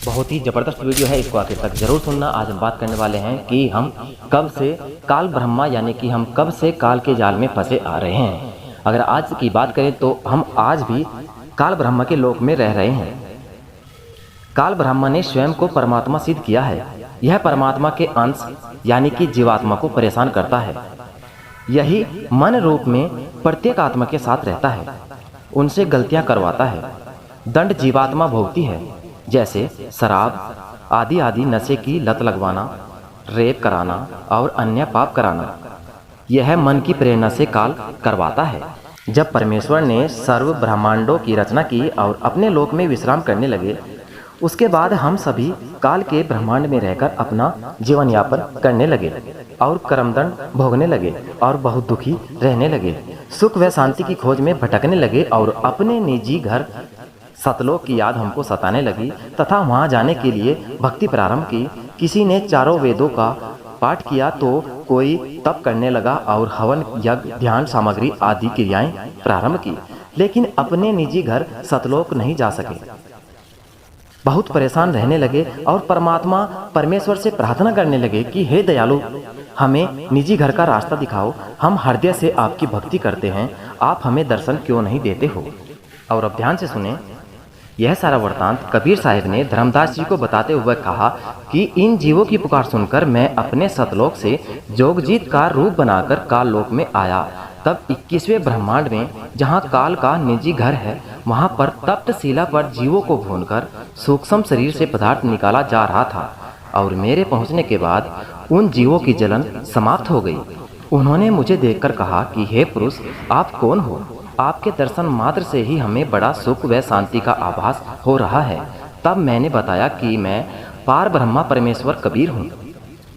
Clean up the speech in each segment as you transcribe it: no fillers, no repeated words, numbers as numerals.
बहुत ही ज़बरदस्त वीडियो है, इसको आखिर तक ज़रूर सुनना। आज हम बात करने वाले हैं कि हम कब से काल ब्रह्मा यानी कि हम कब से काल के जाल में फंसे आ रहे हैं। अगर आज की बात करें तो हम आज भी काल ब्रह्मा के लोक में रह रहे हैं। काल ब्रह्मा ने स्वयं को परमात्मा सिद्ध किया है। यह परमात्मा के अंश यानी कि जीवात्मा को परेशान करता है। यही मन रूप में प्रत्येक आत्मा के साथ रहता है, उनसे गलतियां करवाता है। दंड जीवात्मा भोगती है, जैसे शराब आदि नशे की लत लगवाना, रेप कराना और अन्य पाप कराना। यह मन की प्रेरणा से काल करवाता है। जब परमेश्वर ने सर्व ब्रह्मांडों की रचना की और अपने लोक में विश्राम करने लगे, उसके बाद हम सभी काल के ब्रह्मांड में रहकर अपना जीवन यापन करने लगे और कर्मदंड भोगने लगे और बहुत दुखी रहने लगे। सुख व शांति की खोज में भटकने लगे और अपने निजी घर सतलोक की याद हमको सताने लगी तथा वहां जाने के लिए भक्ति प्रारंभ की। किसी ने चारों वेदों का पाठ किया तो कोई तप करने लगा और हवन यज्ञ ध्यान सामग्री आदि क्रियाएं प्रारंभ की, लेकिन अपने निजी घर सतलोक नहीं जा सके। बहुत परेशान रहने लगे और परमेश्वर से प्रार्थना करने लगे कि हे दयालु, हमें निजी घर का रास्ता दिखाओ। हम हृदय से आपकी भक्ति करते हैं, आप हमें दर्शन क्यों नहीं देते हो। और अब ध्यान से सुने। यह सारा वृतांत कबीर साहिब ने धर्मदास जी को बताते हुए कहा कि इन जीवों की पुकार सुनकर मैं अपने सतलोक से जोगजीत का रूप बनाकर काल लोक में आया। तब 21वें ब्रह्मांड में जहाँ काल का निजी घर है, वहाँ पर तप्त शिला पर जीवों को भूनकर सूक्ष्म शरीर से पदार्थ निकाला जा रहा था और मेरे पहुँचने के बाद उन जीवों की जलन समाप्त हो गई। उन्होंने मुझे देखकर कहा कि हे पुरुष, आप कौन हो? आपके दर्शन मात्र से ही हमें बड़ा सुख व शांति का आभास हो रहा है। तब मैंने बताया कि मैं पार ब्रह्मा परमेश्वर कबीर हूँ।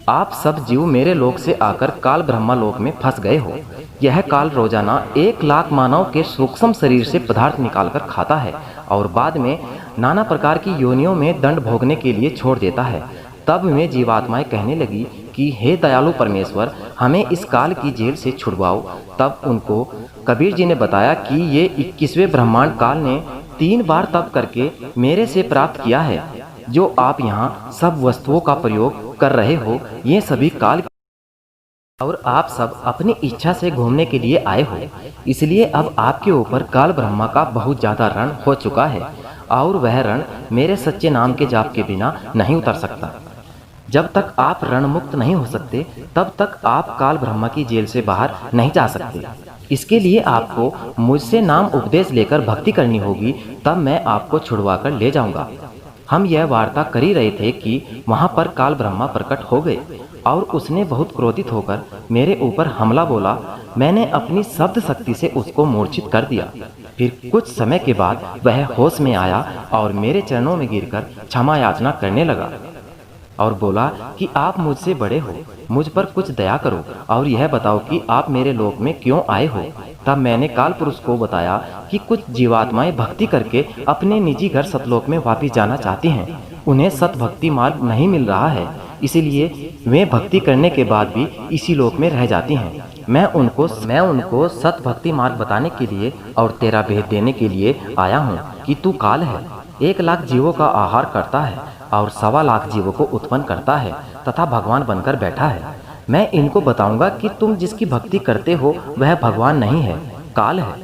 आप सब जीव मेरे लोक से आकर काल ब्रह्मा लोक में फंस गए हो। यह काल रोजाना 1 लाख मानव के सूक्ष्म शरीर से पदार्थ निकालकर खाता है और बाद में नाना प्रकार की योनियों में दंड भोगने के लिए छोड़ देता है। तब वे जीवात्माएं कहने लगी कि हे दयालु परमेश्वर, हमें इस काल की जेल से छुड़वाओ। तब उनको कबीर जी ने बताया कि ये 21वें ब्रह्मांड काल ने 3 बार तप करके मेरे से प्राप्त किया है। जो आप यहाँ सब वस्तुओं का प्रयोग कर रहे हो, ये सभी काल और आप सब अपनी इच्छा से घूमने के लिए आए हो। इसलिए अब आपके ऊपर काल ब्रह्मा का बहुत ज्यादा रण हो चुका है और वह रण मेरे सच्चे नाम के जाप के बिना नहीं उतर सकता। जब तक आप रण मुक्त नहीं हो सकते, तब तक आप काल ब्रह्मा की जेल से बाहर नहीं जा सकते। इसके लिए आपको मुझसे नाम उपदेश लेकर भक्ति करनी होगी, तब मैं आपको छुड़वा कर ले जाऊंगा। हम यह वार्ता कर ही रहे थे कि वहां पर काल ब्रह्मा प्रकट हो गए और उसने बहुत क्रोधित होकर मेरे ऊपर हमला बोला। मैंने अपनी शब्द शक्ति से उसको मूर्छित कर दिया। फिर कुछ समय के बाद वह होश में आया और मेरे चरणों में गिरकर क्षमा याचना करने लगा और बोला कि आप मुझसे बड़े हो, मुझ पर कुछ दया करो और यह बताओ कि आप मेरे लोक में क्यों आए हो। तब मैंने काल पुरुष को बताया कि कुछ जीवात्माएं भक्ति करके अपने निजी घर सतलोक में वापस जाना चाहती हैं। उन्हें सत भक्ति मार्ग नहीं मिल रहा है, इसीलिए वे भक्ति करने के बाद भी इसी लोक में रह जाती हैं। मैं उनको सत भक्ति मार्ग बताने के लिए और तेरा भेद देने के लिए आया हूँ कि तू काल है, 1 लाख जीवों का आहार करता है और 1.25 लाख जीवों को उत्पन्न करता है तथा भगवान बनकर बैठा है। मैं इनको बताऊंगा कि तुम जिसकी भक्ति करते हो वह भगवान नहीं है, काल है।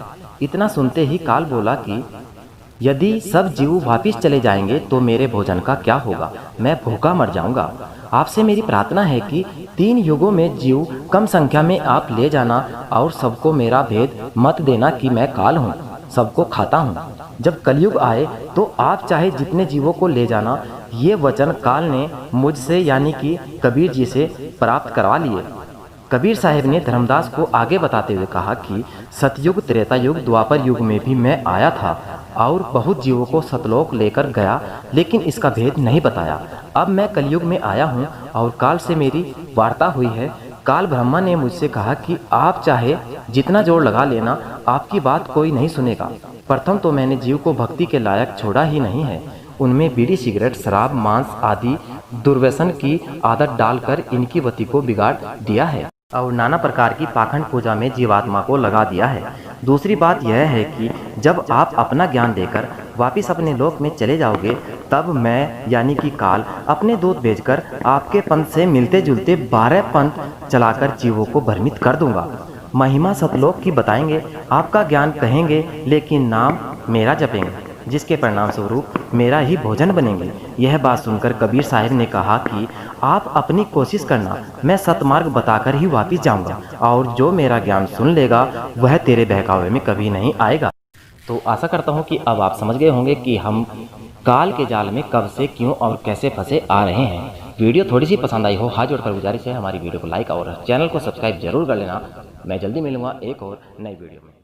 इतना सुनते ही काल बोला कि यदि सब जीव वापिस चले जाएंगे तो मेरे भोजन का क्या होगा? मैं भूखा मर जाऊंगा। आपसे मेरी प्रार्थना है कि 3 युगों में जीव कम संख्या में आप ले जाना और सबको मेरा भेद मत देना कि मैं काल हूँ, सबको खाता हूँ। जब कलयुग आए तो आप चाहे जितने जीवों को ले जाना। ये वचन काल ने मुझसे यानी कि कबीर जी से प्राप्त करवा लिए। कबीर साहिब ने धर्मदास को आगे बताते हुए कहा कि सतयुग त्रेता युग द्वापर युग में भी मैं आया था और बहुत जीवों को सतलोक लेकर गया, लेकिन इसका भेद नहीं बताया। अब मैं कलयुग में आया हूँ और काल से मेरी वार्ता हुई है। काल ब्रह्मा ने मुझसे कहा कि आप चाहे जितना जोर लगा लेना, आपकी बात कोई नहीं सुनेगा। प्रथम तो मैंने जीव को भक्ति के लायक छोड़ा ही नहीं है, उनमें बीड़ी सिगरेट शराब मांस आदि दुर्व्यसन की आदत डालकर इनकी गति को बिगाड़ दिया है। और नाना प्रकार की पाखंड पूजा में जीवात्मा को लगा दिया है। दूसरी बात यह है कि जब आप अपना ज्ञान देकर वापिस अपने लोक में चले जाओगे, तब मैं यानी कि काल अपने दूत भेजकर आपके पंथ से मिलते जुलते 12 पंथ चलाकर जीवों को भ्रमित कर दूंगा। महिमा सतलोक की बताएंगे, आपका ज्ञान कहेंगे, लेकिन नाम मेरा जपेंगे, जिसके परिणाम स्वरूप मेरा ही भोजन बनेंगे। यह बात सुनकर कबीर साहब ने कहा कि आप अपनी कोशिश करना, मैं सतमार्ग बताकर ही वापिस जाऊंगा, और जो मेरा ज्ञान सुन लेगा वह तेरे बहकावे में कभी नहीं आएगा। तो आशा करता हूँ कि अब आप समझ गए होंगे कि हम काल के जाल में कब से, क्यों और कैसे फंसे आ रहे हैं। वीडियो थोड़ी सी पसंद आई हो, हाथ जोड़कर गुजारिश है हमारी वीडियो को लाइक और चैनल को सब्सक्राइब जरूर कर लेना। मैं जल्दी मिलूंगा एक और नई वीडियो में।